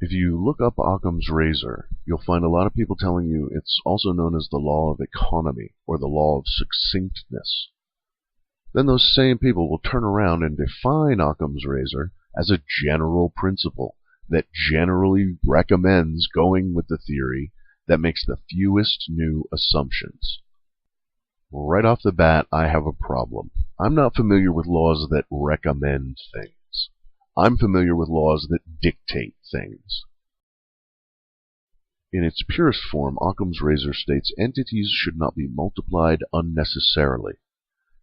If you look up Occam's razor, you'll find a lot of people telling you it's also known as the law of economy or the law of succinctness. Then those same people will turn around and define Occam's razor as a general principle that generally recommends going with the theory that makes the fewest new assumptions. Right off the bat, I have a problem. I'm not familiar with laws that recommend things. I'm familiar with laws that dictate things. In its purest form, Occam's razor states entities should not be multiplied unnecessarily,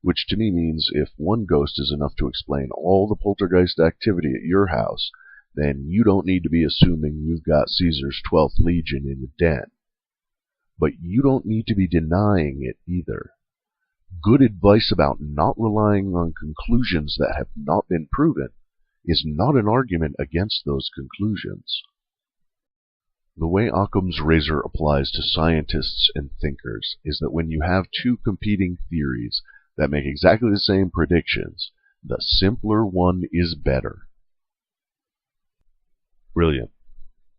which to me means if one ghost is enough to explain all the poltergeist activity at your house, then you don't need to be assuming you've got Caesar's 12th Legion in the den. But you don't need to be denying it either. Good advice about not relying on conclusions that have not been proven is not an argument against those conclusions. The way Occam's razor applies to scientists and thinkers is that when you have two competing theories that make exactly the same predictions, the simpler one is better. Brilliant.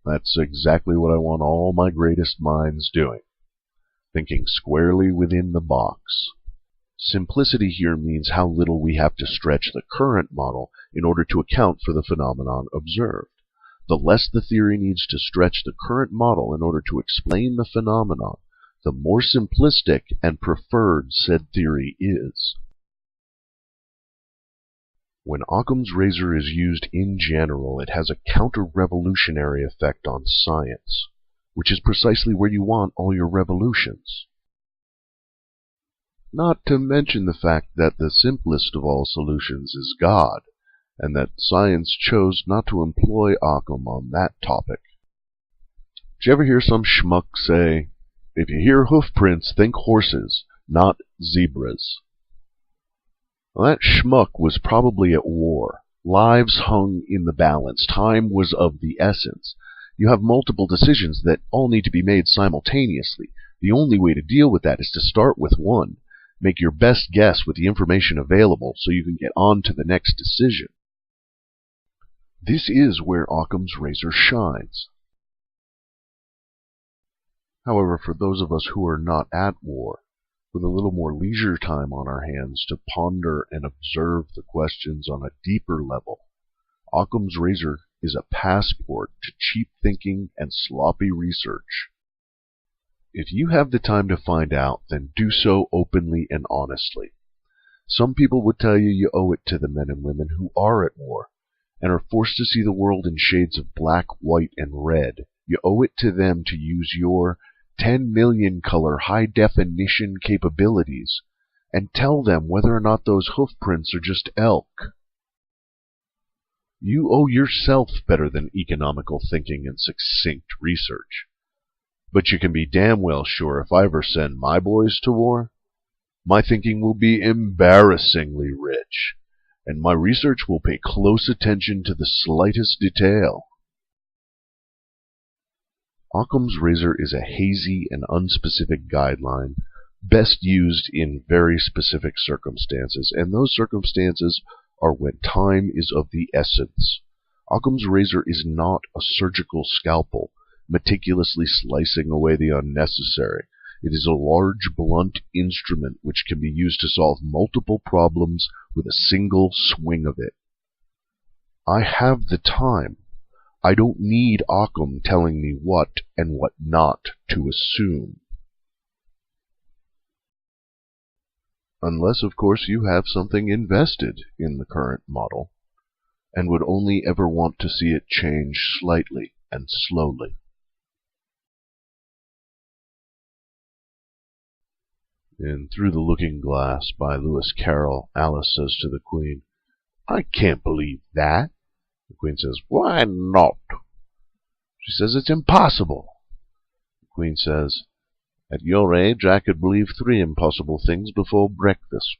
That's exactly what I want all my greatest minds doing. Thinking squarely within the box. Simplicity here means how little we have to stretch the current model in order to account for the phenomenon observed. The less the theory needs to stretch the current model in order to explain the phenomenon, the more simplistic and preferred said theory is. When Occam's razor is used in general, it has a counter-revolutionary effect on science, which is precisely where you want all your revolutions. Not to mention the fact that the simplest of all solutions is God, and that science chose not to employ Occam on that topic. Did you ever hear some schmuck say, "If you hear hoof prints, think horses, not zebras"? Well, that schmuck was probably at war. Lives hung in the balance. Time was of the essence. You have multiple decisions that all need to be made simultaneously. The only way to deal with that is to start with one. Make your best guess with the information available so you can get on to the next decision. This is where Occam's razor shines. However, for those of us who are not at war, with a little more leisure time on our hands to ponder and observe the questions on a deeper level, Occam's razor is a passport to cheap thinking and sloppy research. If you have the time to find out, then do so openly and honestly. Some people would tell you you owe it to the men and women who are at war, and are forced to see the world in shades of black, white, and red. You owe it to them to use your 10 million color high-definition capabilities and tell them whether or not those hoof prints are just elk. You owe yourself better than economical thinking and succinct research. But you can be damn well sure if I ever send my boys to war, my thinking will be embarrassingly rich, and my research will pay close attention to the slightest detail. Occam's razor is a hazy and unspecific guideline, best used in very specific circumstances, and those circumstances are when time is of the essence. Occam's razor is not a surgical scalpel, meticulously slicing away the unnecessary. It is a large, blunt instrument which can be used to solve multiple problems with a single swing of it. I have the time. I don't need Occam telling me what and what not to assume. Unless, of course, you have something invested in the current model, and would only ever want to see it change slightly and slowly. In Through the Looking Glass by Lewis Carroll, Alice says to the Queen, "I can't believe that." The Queen says, "Why not?" She says, "It's impossible." The Queen says, "At your age, I could believe 3 impossible things before breakfast."